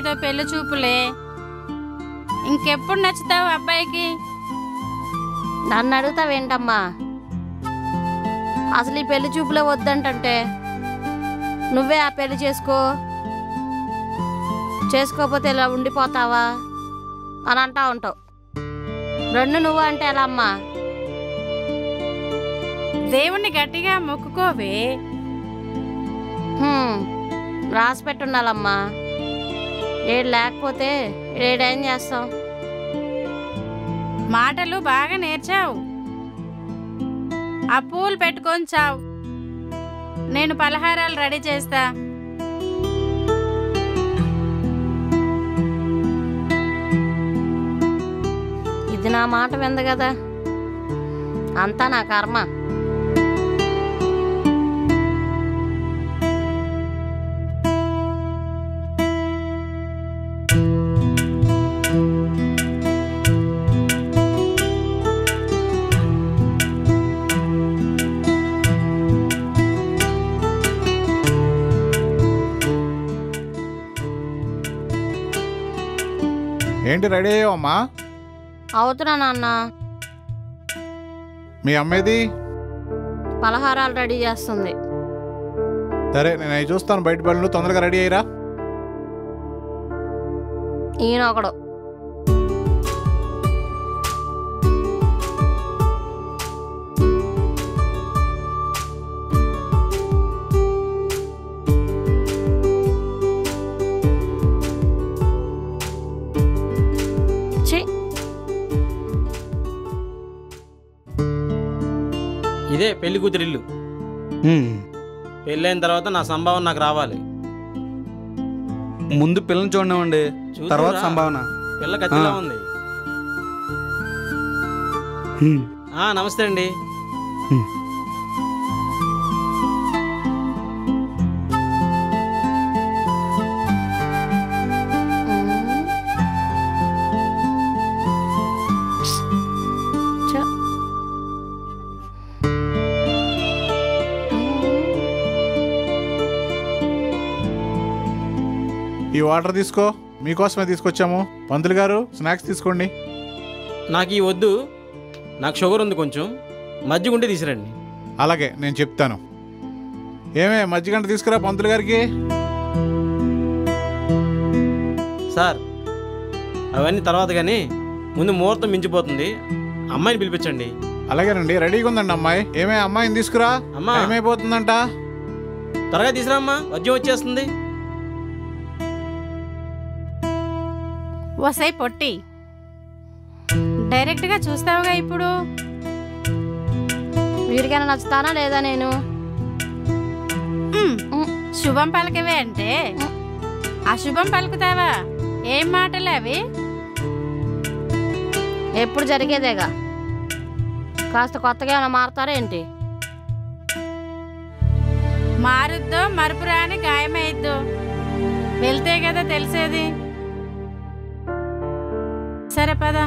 ఏదో పెళ్లి చూపులే. ఇంకెప్పుడు నచ్చుతావు అబ్బాయికి? నన్ను అడుగుతావేంటమ్మా? అసలు ఈ పెళ్లి చూపులే వద్దంటే నువ్వే ఆ పెళ్లి చేసుకోకపోతే ఇలా ఉండిపోతావా అని అంటా ఉంటావు. రెండు నువ్వు అంటే ఎలా అమ్మా? దేవుణ్ణి గట్టిగా మొక్కుకోవే. రాసి పెట్టుండాలమ్మా. ఏడు లేకపోతే ఏడేం చేస్తాం? మాటలు బాగా నేర్చావు. ఆ పూలు పెట్టుకొని చావు. నేను పలహారాలు రెడీ చేస్తా. ఇది నా మాట వింది కదా, అంతా నా కర్మ. ఏంటి రెడీ అయ్యావమ్మా? అవుతున్నా నాన్న. మీ అమ్మేది? పలహారాలు రెడీ చేస్తుంది. సరే నేను అవి చూస్తాను. బయట పనులు తొందరగా రెడీ అయ్యిరా. ఈయన ఒకడు. ఇదే పెళ్లి కూతురిల్లు. పెళ్ళైన తర్వాత నా సంభావన నాకు రావాలి. ముందు పిల్లని చూడనివ్వండి, తర్వాత సంభావన. పిల్ల కత్తిలా ఉంది. నమస్తే అండి. ఈ వాటర్ తీసుకో, మీకోసమే తీసుకొచ్చాము. పంతులు గారు స్నాక్స్ తీసుకోండి. నాకు ఈ వద్దు, నాకు షుగర్ ఉంది, కొంచెం మజ్జిగ ఉంటే తీసుకురండి. అలాగే నేను చెప్తాను. ఏమే మజ్జిగంట తీసుకురా పంతులు గారికి. సార్ అవన్నీ తర్వాత కానీ ముందు ముహూర్తం మించిపోతుంది. అమ్మాయిని పిలిపించండి. అలాగేనండి, రెడీగా ఉందండి అమ్మాయి. ఏమే అమ్మాయిని తీసుకురా, అమ్మా ఏమైపోతుందంట. త్వరగా తీసుకురా అమ్మా, వద్యం వచ్చేస్తుంది. వసై పొట్టి, డైరెక్ట్గా చూస్తావుగా ఇప్పుడు. వీరికైనా నచ్చుతానా లేదా? నేను శుభం పలకవే అంటే అశుభం పలుకుతావా? ఏం మాటలే అవి? ఎప్పుడు జరిగేదేగా, కాస్త కొత్తగా ఏమైనా మారుతారా ఏంటి? మారుద్దో మరుపురాని గాయమైద్దో, వెళ్తే కదా తెలిసేది. సరే పద.